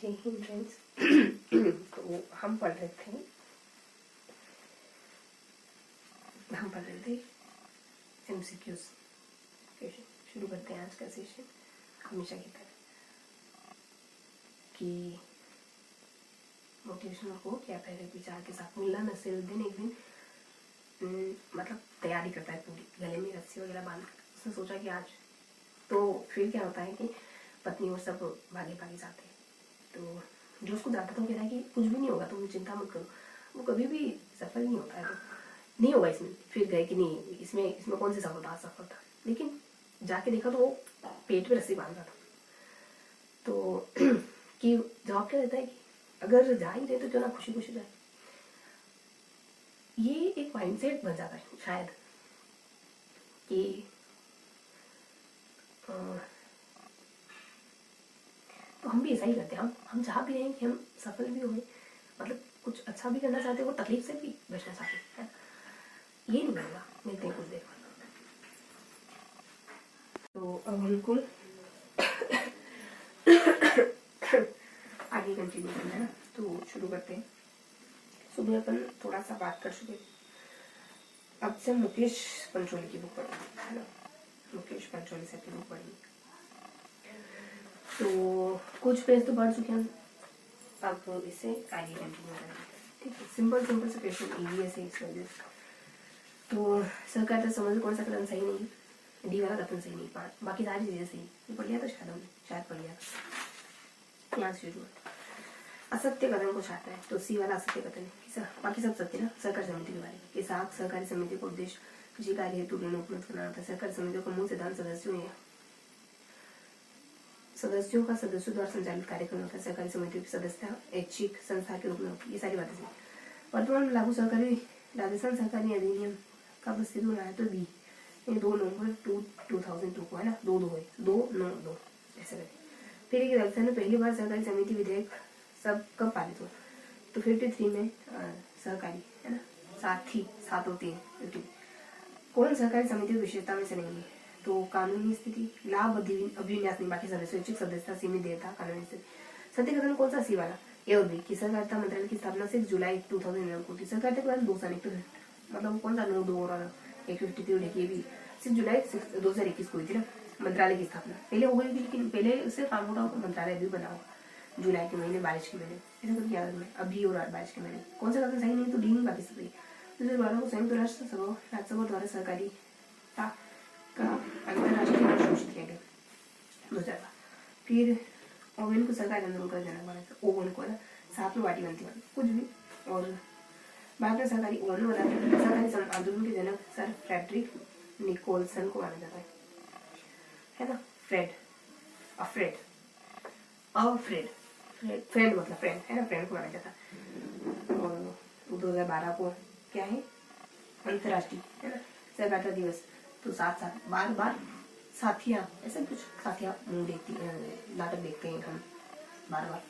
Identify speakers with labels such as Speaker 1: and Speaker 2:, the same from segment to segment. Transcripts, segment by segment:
Speaker 1: जय हिंद फ्रेंड्स। तो हम पढ़ रहे थे MCQs क्वेश्चन। शुरू करते हैं आज का सेशन हमेशा की तरह कि मोटिवेशनल को क्या पहले विचार के साथ मुल्ला नसीरुद्दीन एक दिन मतलब तैयारी करता है पूरी, गले में रस्सी वगैरह बांध कर। उसने सोचा कि आज तो फिर क्या होता है कि पत्नी और सब भागे भागे जाते हैं। तो जो उसको जानता था वो कह रहा है कि कुछ भी नहीं होगा, तुम चिंता मत करो, वो कभी भी सफल नहीं होता है, तो नहीं होगा इसमें। फिर गए कि नहीं इसमें कौन सी सफलता सफलता, लेकिन जाके देखा तो वो पेट पे रस्सी बांध रहा था। तो कि जवाब क्या रहता है कि अगर जा ही रहे तो क्यों ना खुशी खुशी जाए। ये एक माइंडसेट बन जाता है शायद कि तो हम भी ऐसा ही करते हैं। हम चाह भी रहे हैं कि हम सफल भी हों, मतलब कुछ अच्छा भी करना चाहते हैं और तकलीफ से भी बचना चाहते हैं। ये नहीं मिलेगा, मिलते हैं कुछ देर बाद। तो अब बिल्कुल आगे कंटिन्यू करना है ना, तो शुरू करते हैं। सुबह अपन थोड़ा सा बात कर चुके, अब से मुकेश पंचोली की बुक पढ़ी है ना, मुकेश पंचोली से बुक पढ़ी। तो कुछ पेज तो पढ़ चुके हैं, अब इसे आगे कंटिन्यू करेंगे। ठीक है, सिंपल से क्वेश्चन इजी है इस वजह से। तो सरकार तो समझ कौन सा कदम सही नहीं, डी वाला कदम सही नहीं, बाकी सारी चीजें सही पढ़ लिया था शायद पढ़ लिया था। यहाँ से शुरू असत्य कदम को छाता है, तो सी वाला असत्य कथन है, बाकी सब सत्य ना। सहकारी समिति के बारे में कि साख सहकारी समिति का उद्देश्य कृषि कार्य हेतु ऋण उपलब्ध कराना था। सहकारी समितियों का मूल सिद्धांत सदस्यों का सदस्यों द्वारा संचालित कार्यक्रम होता है। सहकारी समितियों की सदस्यता ऐच्छिक संस्था के रूप में होती है। ये सारी बातें सही। वर्तमान में लागू सहकारी राजस्थान सहकारी अधिनियम का अस्तित्व में आया तो बी 2 नवंबर 2002 को है ना, 2/9/2 ऐसे करके। फिर एक राजस्थान में पहली बार सहकारी समिति विधेयक सब कब पारित हुआ, तो 53 में सहकारी है ना, 7 और 3 कौन सहकारी समिति की विशेषता में से नहीं है, तो कानूनी स्थिति, लाभ अभिविन्यास नहीं, बाकी सदस्य ऐच्छिक सदस्यता सीमित देयता, कानूनी स्थिति। सत्य कथन कौन सा सी वाला, ए और बी की सहकारिता मंत्रालय की स्थापना 6 जुलाई 2011 को थी। सहकारिता के बाद 2 साल तो मतलब कौन सा 9 2 और 153 देखिए भी 6 जुलाई 2021 को हुई थी ना मंत्रालय की स्थापना। पहले हो गई थी, लेकिन पहले उससे काम होता हो मंत्रालय भी बना हुआ जुलाई के महीने, बारिश के महीने, ऐसा करके याद रखना। अभी और बारिश के महीने कौन सा कथन सही नहीं, तो डी नहीं, बाकी सब सही। 2012 को संयुक्त राष्ट्र सभा राज्यसभा द्वारा सहकारिता का अंतरराष्ट्रीय वर्ष घोषित किया गया 2012। फिर ओवन को सरकारी आंदोलन का जनक माना था। ओवन को ना 7 में बाटी बनती कुछ भी। और भारत में सरकारी ओवन बनाते सरकारी आंदोलन के जनक सर फ्रेडरिक निकोलसन को माना जाता है ना। फ्रेंड मतलब फ्रेंड है ना, फ्रेंड को माना जाता है। और 2012 को क्या है, अंतरराष्ट्रीय है ना सहकारिता दिवस। तो साथ बार साथियाँ, ऐसा कुछ साथियाँ देखती नाटक देखते हैं हम बार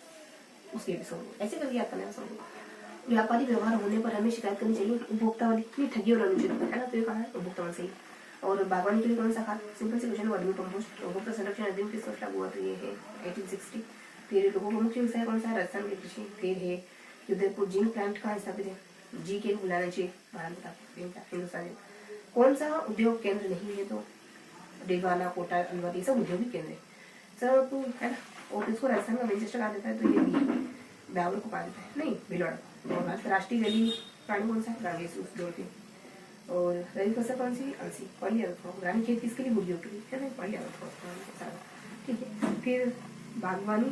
Speaker 1: उसके एपिसोड ऐसे करके याद करना है। व्यापारिक व्यवहार होने पर हमें शिकायत करनी चाहिए उपभोक्ता वाली की ठगी और अनुचित है ना, तो ये कहा है उपभोक्ता वाली सही। और बागवानी के लिए कौन सा खाद, सिंपल से क्वेश्चन, वर्मी कंपोस्ट। उपभोक्ता संरक्षण अधिनियम किस वर्ष लागू हुआ, तो ये है 1860। फिर लोगों का मुख्य व्यवसाय कौन सा है, राजस्थान की कृषि। फिर है उदयपुर जिंक प्लांट कहाँ स्थापित है, जी के बुलाना चाहिए भारत हिंदुस्तान। कौन सा उद्योग केंद्र नहीं है, तो डेगाना, कोटा, अलवर, ये सब उद्योगिक केंद्र है सब है ना। और इसको राजस्थान का मैनचेस्टर कहा जाता है, तो ये भी ब्यावर को कहा जाता है, नहीं भिलवाड़ा। और राष्ट्रीय जलीय प्राणी कौन सा है, गांगेसु डॉल्फिन। और रबी फसल कौन सी, अलसी। पढ़िया ग्रामीण खेत किसके लिए, मुर्गियों के लिए है ना, पढ़िया ठीक है। फिर बागवानी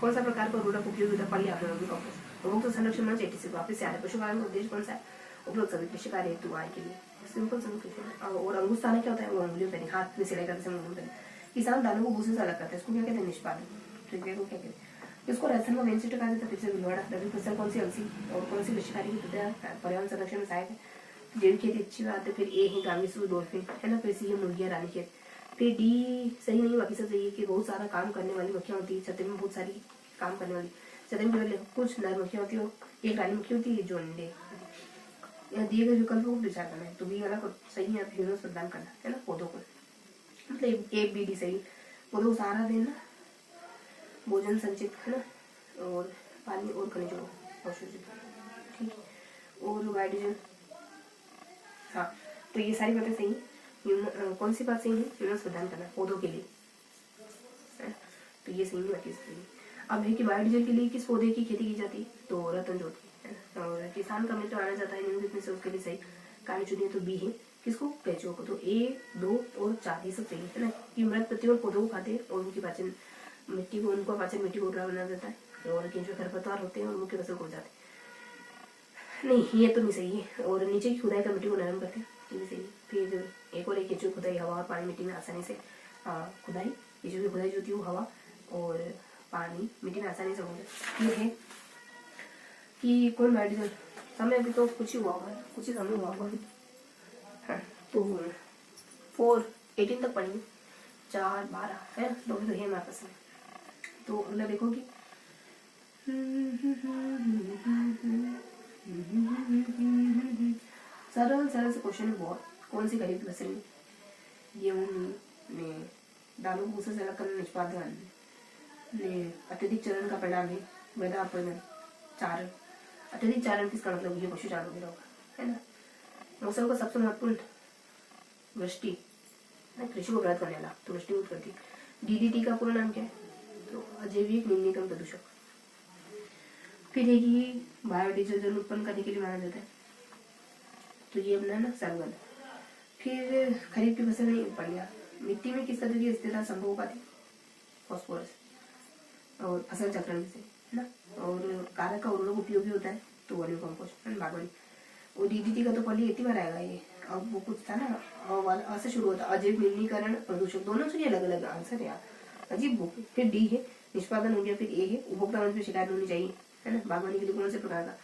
Speaker 1: कौन सा प्रकार का उर्वरक उपयोग होता है, पढ़िया कंपोस्ट। उपभोक्ता संरक्षण मंच 86 वापस से आ रहा है। पशुपालन का उद्देश्य कौन सा है, उपरोक्त सभी कृषि कार्य हेतु आय के लिए। Simple question. और अंगुस्ताना क्या होता है, वो अंगुलियों पे हाथ में सिलाई करते समय। किसान दानों को भूसे से अलग करते हैं, इसको क्या कहते हैं, निष्पादन। ठीक है, वो क्या कहते हैं, इसको राजस्थान का मैनचेस्टर कहा जाता है। फिर से भिलवाड़ा। रबी फसल कौन सी, अलसी। और कौन सी कृषि कार्य की पर्यावरण संरक्षण में सहायक है, जैविक खेती अच्छी बात है। फिर ए है गांगेसु डॉल्फिन है ना। फिर सी है मुर्गिया रानी खेत। फिर डी सही नहीं, बाकी सब सही है कि बहुत सारा काम करने वाली मक्खियाँ होती है छत्ते में, बहुत सारी काम करने वाली छत्ते में कुछ नर मक्खियाँ होती है, एक रानी मक्खी होती है जो अंडे। यहाँ दिए गए विकल्पों को विचार करना है, तो बी वाला सही है, ह्यूमस प्रदान करना है ना पौधों को, मतलब A B D सही। पौधों को सहारा देना, भोजन संचित है ना, और पानी और खनिजों को अवशोषित, ठीक है। और हाइड्रोजन, हाँ तो ये सारी बातें सही है। कौन सी बात सही है? ह्यूमस प्रदान करना पौधों के लिए, तो ये सही है, बाकी सही है। अब है कि बायोडीजल के लिए किस पौधे की खेती की जाती है? तो रतन जोत की, है ना। और किसान का मित्र आना जाता है निम्नलिखित में से उसके लिए सही कार्य चुनिए, तो बी है किसको? कैचुओं को। तो 1, 2 और 4 ये सब सही है ना। कि मृत पत्तियों और पौधों को खाते हैं और उनकी पाचन मिट्टी को, उनका पाचन मिट्टी को उपजाऊ बना देता है। और केंचुए खरपतवार होते हैं और मुख्य फसल को जाते हैं। नहीं ये तो नहीं सही है। और नीचे की खुदाई का मिट्टी को नरम करते हैं, ये भी सही है। फिर एक और एक केंचुए खुदाई हवा और पानी मिट्टी में आसानी से खुदाई, केंचुए की खुदाई जो होती है वो हवा और पानी मिट्टी में आसानी से हो जाए। ये है कि कौन बायोडीजल, समय अभी तो कुछ ही हुआ होगा, कुछ ही समय हुआ होगा। हाँ तो 4:18 तक पढ़ेंगे, 4:12 है तो भी तो है हमारे पास में। तो अगला देखो कि सरल सरल से क्वेश्चन है बहुत। कौन सी खरीफ फसल गेहूं में दालों को भूसे से अलग करना निष्पादन ने अत्यधिक चरण का परिणाम है मृदा अपरदन चारण। अत्यधिक चारण किसका मतलब? ये पशु चारण वगैरह होगा, है ना। मौसम का सबसे महत्वपूर्ण वृष्टि, कृषि को प्रभावित करने वाला, तो वृष्टि करती। डीडीटी का पूरा नाम क्या है? तो अजैविक न्यूनतम प्रदूषक। फिर है कि बायोडीजल जल उत्पन्न करने के लिए माना जाता है, तो ये अपना ना सरगम। फिर खरीफ की फसल नहीं पड़ गया। मिट्टी में किस तरह की स्थिरता संभव हो पाती? फॉस्फोरस और फसल चक्रण से, है ना। और कारक का उर्वरक उपयोगी होता है, तो वर्मी कंपोस्ट, बागवानी। और डीडीटी का तो पहले इतनी बार आएगा ये। अब वो कुछ था ना, और से शुरू होता अजैव न्यूनीकरण प्रदूषक, दोनों से अलग अलग आंसर है यार, अजीब बुक। फिर डी है निष्पादन हो गया। फिर ए है उपभोक्ता मंच में शिकायत होनी चाहिए, है ना, बागवानी के लिए कौन से प्रकार का।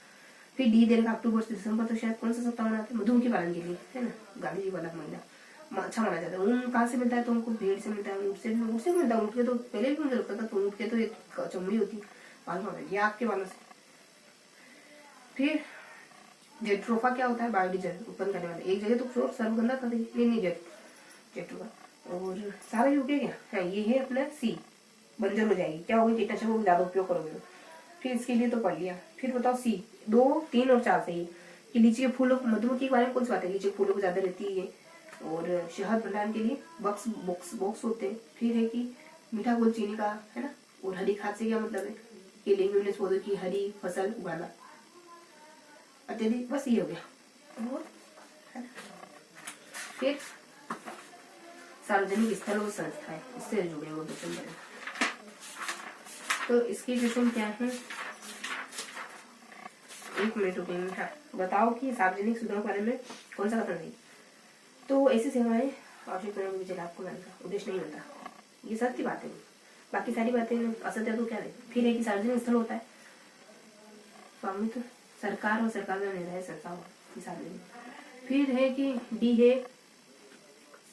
Speaker 1: फिर डी देगा अक्टूबर से दिसंबर तक शायद कौन सा सप्ताह मनाते हैं? मधुमक्खी पालन के लिए, है ना। गांधी जी वाला महीना अच्छा माना जाता है। ऊन कहाँ से मिलता है? तो उनको भेड़ से मिलता है, ऊँट से मिलता है। ऊँट के तो पहले भी मुझे लगता था, तो ऊँट के तो एक चमड़ी होती है, बाल में, ये आपके बालों से। फिर जेट्रोफा क्या होता है? बायोडीजल उत्पन्न करने वाले। एक जगह तो शोर सर्वगंधा था, ये नहीं जेट्रोफा। और सारा हो गया क्या? हाँ ये है अपना सी, बंजर हो जाएगी। क्या होगी? कीटनाशकों को ज्यादा उपयोग करोगे तो। फिर इसके लिए तो पढ़ लिया। फिर बताओ सी 2, 3 और 4 सही। कि लीची के फूलों, मधुमक्खी के बारे में कौन सी बात है? लीची के फूलों को ज्यादा रहती है। और शहद भंडारण के लिए बॉक्स होते हैं। फिर है कि मीठा घोल चीनी का, है ना। और हरी खाद से क्या मतलब है? कि लेग्यूमिनस पौधों की हरी फसल उगाना अत्यधिक, बस ये हो गया। फिर सार्वजनिक स्थल और संस्थाएं, इससे जुड़े हुए क्वेश्चन बने। तो इसके क्वेश्चन क्या है? 1 मिनट रुकेंगे। हाँ बताओ कि सार्वजनिक सुविधाओं के बारे में कौन सा कथन नहीं? तो ऐसी सेवाएं आवश्यक विजय लाभ को लाने का उद्देश्य नहीं होता, ये सत्य बात है। बाकी सारी बातें असत्य तो क्या है? फिर है कि सार्वजनिक स्थल होता है स्वामित्व सरकार और सरकार का निर्णय संस्था हो सार्वजनिक। फिर है कि डी है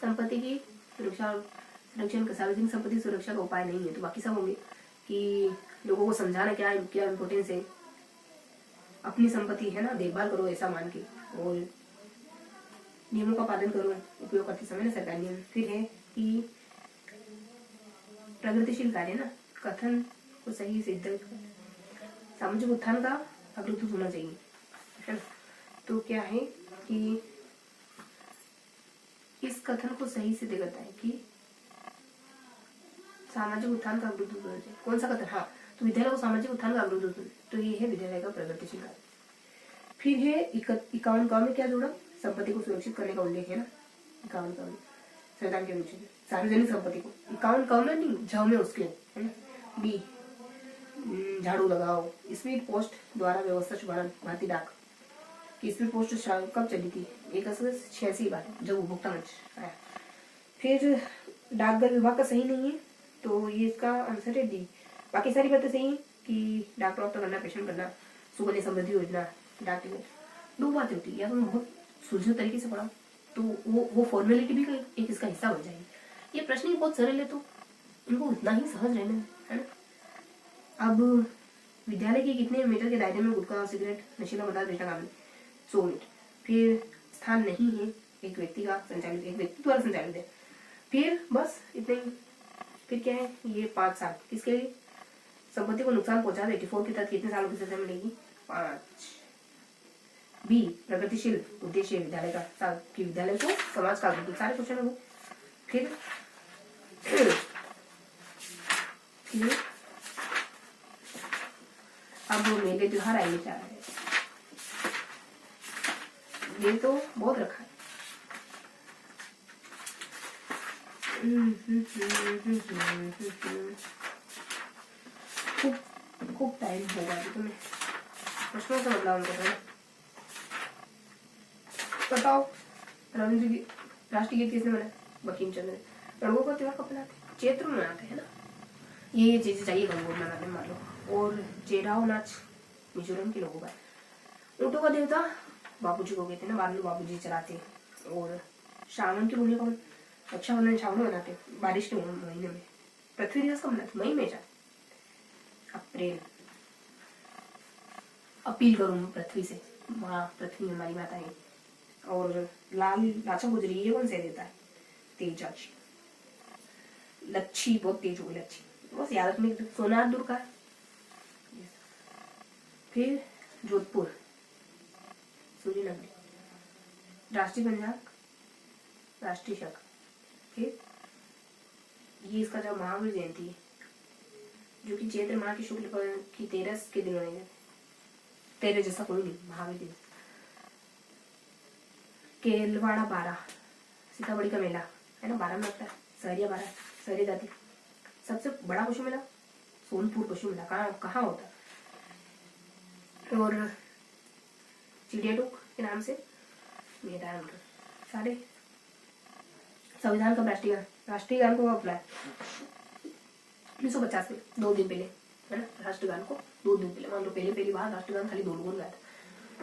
Speaker 1: संपत्ति की सुरक्षा संरक्षण, सार्वजनिक संपत्ति सुरक्षा का उपाय नहीं है। तो बाकी सब होंगे कि लोगों को समझाना क्या इम्पोर्टेंस है, अपनी संपत्ति, है ना, देखभाल करो ऐसा मान के, और नियमों का पालन करो उपयोग करते समय ना, सरकारी नियम। फिर है कि प्रगतिशील कार्य ना, कथन को सही सिद्ध, सामाजिक उत्थान का अग्रदूत होना चाहिए, है ना। तो क्या है कि इस कथन को सही सिद्ध करता है कि सामाजिक उत्थान का अग्रदूत होना चाहिए। कौन सा कथन? हाँ तो विद्यालय को सामाजिक उत्थान का अग्रदूत, तो ये है विद्यालय का प्रगतिशील कार्य। फिर है 51 में क्या जोड़ा? संपत्ति को सुरक्षित करने का उल्लेख है ना। 51 में संविधान के अनुच्छेद सार्वजनिक संपत्ति को 51 में नहीं, झ में उसके, है ना। बी झाड़ू लगाओ, स्पीड पोस्ट द्वारा व्यवस्था शुभारंभ भारतीय डाक की स्पीड पोस्ट कब चली थी? 1986 बार जब उपभोक्ता मंच आया। फिर डाकघर विभाग का सही नहीं है, तो ये इसका आंसर है डी। बाकी सारी बातें सही है कि डाक प्राप्त करना, प्रेषण करना, सुकन्या समृद्धि योजना, डाक टिकट। 2 बातें होती है, या तो बहुत सुलझे तरीके से पढ़ा तो वो फॉर्मेलिटी भी एक इसका हिस्सा बन जाएगी। ये प्रश्न ही बहुत सरल है, तो इनको उतना ही सहज रहना है ना। अब विद्यालय के कितने मीटर के दायरे में गुटखा, सिगरेट, नशीला पदार्थ बेचना कानूनी? 100 मीटर। फिर स्थान नहीं है, एक व्यक्ति का संचालित, एक व्यक्ति द्वारा संचालित है। फिर बस इतने ही। फिर क्या है? ये 5 साल किसके लिए? संपत्ति को नुकसान पहुंचा तो 84 के तहत कितने सालों की सजा मिलेगी? 5। बी, प्रगतिशील उद्देश्य विद्यालय का कि विद्यालय को समाज का आगे सारे क्वेश्चन होंगे। फिर अब वो मेले त्योहार आएंगे जा रहे हैं, ये तो बहुत रखा है। खूब टाइम होगा अभी तुम्हें प्रश्नों से बदलाव करना। बताओ राष्ट्रीय गीत किसने बनाया? बंकिम चंद्र ने। रंगों का त्योहार कब मनाते? चैत्र में मनाते हैं ना। ये चीजें चाहिए गंगोर मनाने मान लो। और चेराव नाच मिजोरम के लोगों का। ऊँटों का देवता बापूजी को कहते हैं ना, बाद में बापूजी चलाते। और श्रावण की भूमि कौन? रक्षाबंधन श्रावण में मनाते, बारिश के महीने में। पृथ्वी दिवस कब मनाते? मई में। अप्रैल। अपील करूँ पृथ्वी से, माँ पृथ्वी हमारी माता है। और लाल लाचा गुजरी ये कौन से देता है? तेजाची। लच्छी बहुत तेज होगी लच्छी, बस याद रखने। सोनार दुर्गा। फिर जोधपुर सूर्य नगरी। राष्ट्रीय पंजाब, राष्ट्रीय शक। फिर ये इसका जो महावीर जयंती है जो कि चैत्र माह की शुक्ल पक्ष की 13 के दिन मनाई जाती है। 13 जैसा कोई नहीं, महावीर दिवस। केलवाड़ा 12 सीतामढ़ी का मेला है ना, 12 में लगता है। सहरिया 12 सहरिया जाति। सबसे बड़ा पशु मेला सोनपुर पशु मेला कहाँ होता है। और चिड़िया टोक के नाम से मैदान सारे। संविधान का राष्ट्रीय गान को अपना 1950 में 2 दिन पहले है ना, राष्ट्रगान को 2 दिन पहले। मान लो पहली बार राष्ट्रगान खाली 2 लोगों ने गाया था,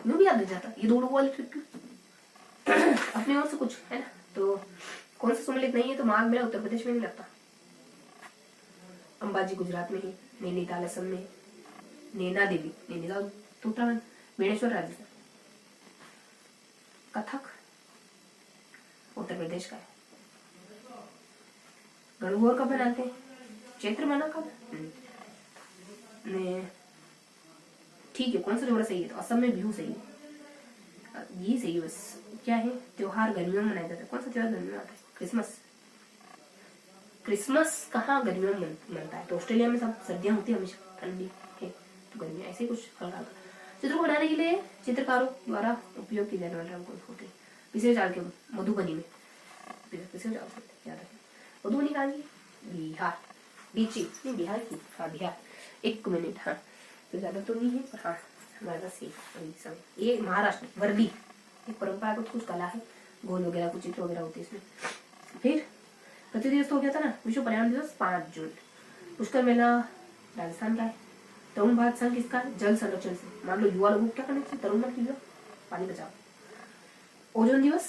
Speaker 1: यूं भी याद नहीं जाता ये 2 लोगों वाली ट्रिप अपनी ओर से कुछ है ना। तो कौन सा सम्मिलित नहीं है? तो माघ मेला उत्तर प्रदेश में नहीं लगता। अंबाजी गुजरात में ही, नैनीताल असम में, नैना देवी नैनीताल उत्तराखंड, बेणेश्वर राजस्थान। कथक उत्तर प्रदेश का है। गणगौर कब मनाते हैं? चैत्र मना कब? ठीक है, कौन सा जोड़ा सही है? तो असम में बिहू सही है, ये सही है। बस क्या है, त्योहार गर्मियों में मनाया जाता है। कौन सा त्योहार गर्मियों में आता है? क्रिसमस। क्रिसमस कहाँ गर्मियों में मनता है? तो ऑस्ट्रेलिया में सब सर्दियां होती है, हमेशा ठंडी है, तो गर्मी ऐसे कुछ हल्का। चित्र को बनाने के लिए चित्रकारों द्वारा उपयोग की जाने वाले रंग कौन होते हैं? पिछले साल के मधुबनी में, पिछले साल याद रखें। मधुबनी कहाँ की? बिहार। बीची नहीं, बिहार की। हाँ बिहार। 1 मिनट। हाँ तो ज्यादा तो नहीं है, पर हाँ हमारे पास ये महाराष्ट्र वर्दी एक परंपरागत कुछ कला है, गोल वगैरह कुछ चित्र वगैरह होते हैं इसमें। फिर पृथ्वी दिवस तो हो गया था ना। विश्व पर्यावरण दिवस 5 जून। पुष्कर मेला राजस्थान का है। तरुण भारत संघ किसका है? जल संरक्षण से। मान लो युवा लोगों को क्या करना चाहिए? तरुण मत कीजिए, पानी बचाओ। ओजोन दिवस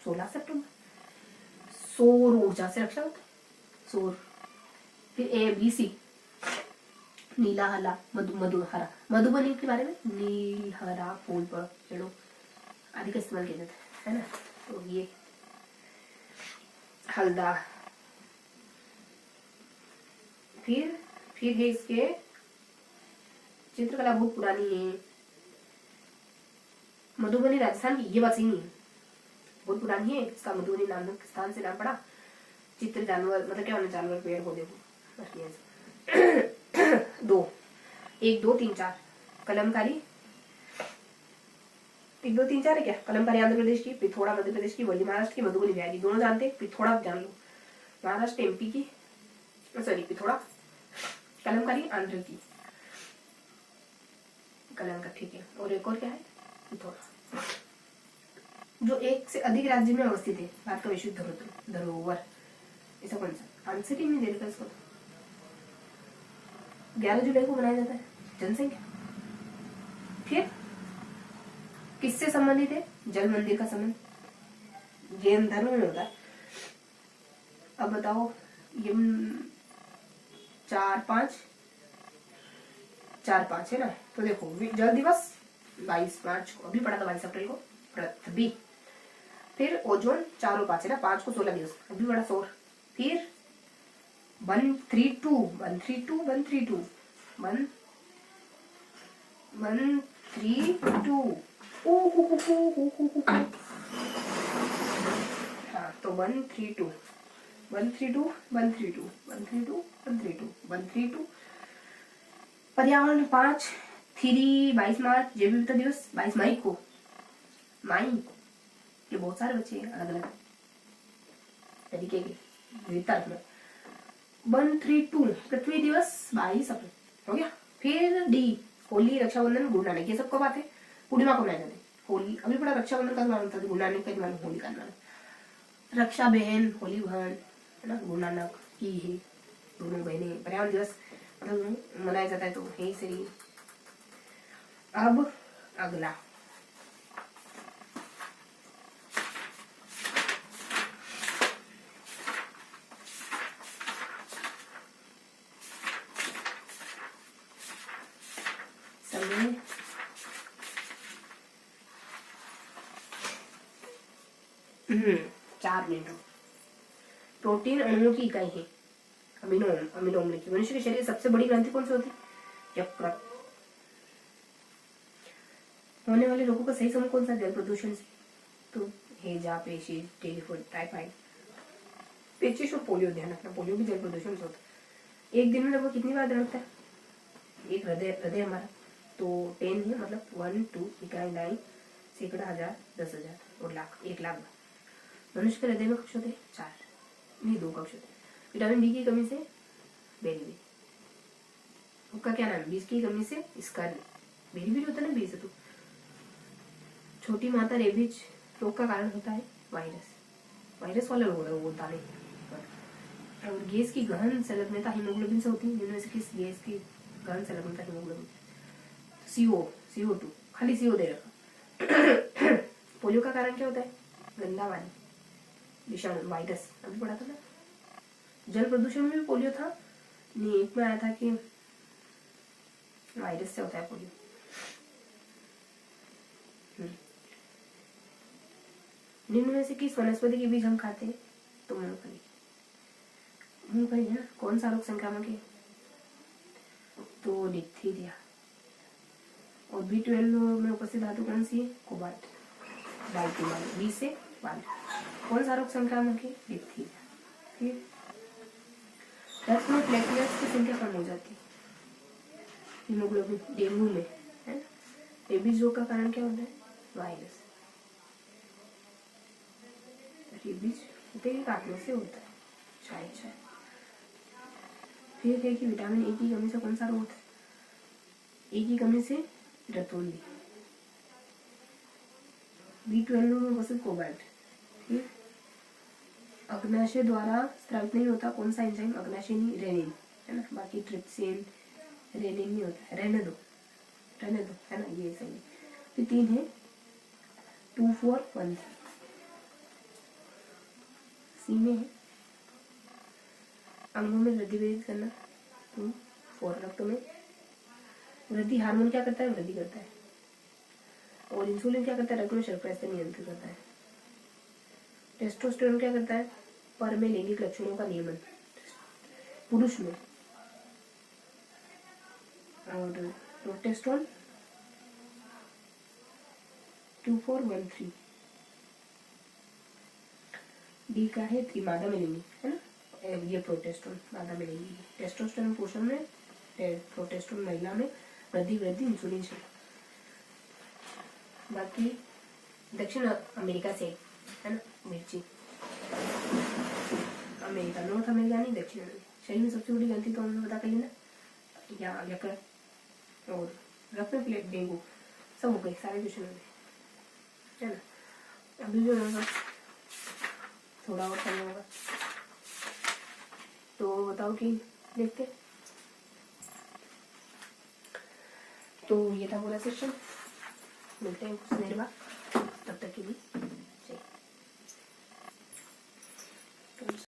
Speaker 1: 16 सितंबर। सौर ऊर्जा से रक्षा होता है, सौर। फिर ABC नीला हरा मधुहरा। मधुबनी के बारे में नील हरा फूल पर पेड़ों आदि का इस्तेमाल किया जाता है ना। तो ये हल्दा। फिर है इसके चित्रकला बहुत पुरानी है। मधुबनी राजस्थान की, ये बात सही नहीं है, बहुत पुरानी है। इसका मधुबनी नामक स्थान से नाम पड़ा। चित्र जानवर मतलब क्या होना, जानवर पेड़ पौधे को 1 2 3 4 कलमकारी। 1 2 3 4 है क्या? कलमकारी आंध्र प्रदेश की, पिथौरा मध्य प्रदेश की, वर्ली महाराष्ट्र की, मधुबनी बिहार की। दोनों जानते हैं, पिथौरा जान लो महाराष्ट्र MP की, सॉरी पिथौरा। कलमकारी आंध्र की, कलमका ठीक है। और एक और क्या है? पिथौरा, जो 1 से अधिक राज्य में अवस्थित है। भारत का विश्व धरोहर ऐसा कौन सा? आंसर ही नहीं दे रखा इसको। 11 जुलाई को मनाया जाता है जनसंख्या। फिर किससे संबंधित है? जल मंदिर का संबंध जैन धर्म में होता है। अब बताओ ये 4 5 है ना। तो देखो जल दिवस 22 मार्च को, अभी पढ़ा था 22 अप्रैल को पृथ्वी। फिर ओजोन 4 और 5 है ना, 5 को 16 दिवस, अभी बड़ा 16। फिर 132 132 132 132 हाँ तो 132 132 132 132 132 132 पर्यावरण 5 22 मार्च जैव विविधता दिवस 22 मई को मई के बहुत सारे बच्चे हैं अलग अलग तरीके के विविधता रखना 132 पृथ्वी दिवस 22 अप्रैल हो गया। फिर डी होली रक्षाबंधन गुरु नानक ये सब कब आते पूर्णिमा को मनाए जाते होली अभी पड़ा रक्षाबंधन का मालूम था गुरु नानक का मालूम होली का मालूम रक्षा बहन होली बहन है ना गुरु नानक की ही दोनों बहने पर्यावरण दिवस मतलब मनाया जाता है तो यही सही। अब अगला समय 4 मिनट। प्रोटीन अणुओं की इकाई है अमीनो अम्ल की। मनुष्य के शरीर की सबसे बड़ी ग्रंथि कौन सी होती है यकृत। होने वाले रोगों का सही समय कौन सा जल प्रदूषण से तो हैजा पेचिश टाइफाइड टाइफाइड पेचिश और पोलियो ध्यान रखना पोलियो भी जल प्रदूषण से होता है। एक दिन में लगभग कितनी बार धड़कता है एक हृदय हमारा तो 10 है मतलब 1 2 इकाई 9 सैकड़ा हजार 10,000 और लाख 1 लाख बार। मनुष्य के हृदय में कक्ष होते 4 नहीं 2 कक्ष होते। विटामिन डी की कमी से बेरी उसका क्या नाम बीज की कमी से इसका बेरी होता है ना बीज तो। छोटी माता रेबीज रोग का कारण होता है वायरस वाले रोग है वो दाने। और गैस की गहन संलग्नता हीमोग्लोबिन से होती है जिनमें से किस गैस की गहन संलग्नता हीमोग्लोबिन CO2 खाली CO दे रखा। पोलियो का कारण क्या होता है गंदा पानी विषाणु वायरस अभी पढ़ा था ना। जल प्रदूषण में भी पोलियो था नीट में आया था कि वायरस से होता है पोलियो। निम्न में से किस वनस्पति के बीज हम खाते हैं तो मूंगफली है ना। कौन सा रोग संक्रामक है तो डिप्थीरिया। और B12 में उपस्थित धातु कौन सी है कोबाल्ट डाइथेनाइल बी से 12। कौन सा रोग संक्रामक है डिप्थीरिया। फिर रक्त में प्लेटलेट्स की संख्या कम हो जाती है हीमोग्लोबिन डेंगू में है ना। रेबीज रोग का कारण क्या होता है वायरस। रेबीज होते ही काटने से होता है शायद। फिर है कि विटामिन ए की कमी से कौन सा रोग होता है ए की कमी से रतौंधी। B12 में उपस्थित कोबाल्ट। फिर अग्नाशय द्वारा स्रावित नहीं होता कौन सा एंजाइम अग्नाशय नहीं रेनिन है ना। बाकी ट्रिप्सिन रेनिन नहीं होता रहने दो है ना ये सही है। फिर 3 है 2413 सी में है अंगों में वृद्धि वृद्धि करना 4 रक्तों में वृद्धि। हार्मोन क्या करता है वृद्धि करता है। और इंसुलिन क्या करता है रक्त में शर्करा स्तर नियंत्रित करता है। टेस्टोस्टेरोन क्या करता है पर में लैंगिक लक्षणों का नियमन पुरुष में। और प्रोटेस्टेरोन 2413 डी का है 3 मादा में लेंगी है ना। ये प्रोटेस्टेरोन मादा में लेंगी। टेस्टोस्टेरोन पुरुषों में प्रोटेस्टेरोन महिला में वृद्धि इंसुलिन से। बाकी दक्षिण अमेरिका से है ना मिर्ची अमेरिका नॉर्थ अमेरिका नहीं दक्षिण अमेरिका। शरीर में सबसे बड़ी ग्रंथि तो हमने पता कर ली ना या यकृत और रक्त में प्लेट डेंगू सब हो गए सारे क्वेश्चन हो गए है ना। अभी जो होगा थोड़ा और करना होगा तो बताओ कि देखते। तो ये था पूरा सेशन मिलते हैं कुछ देर बाद तब तक के लिए।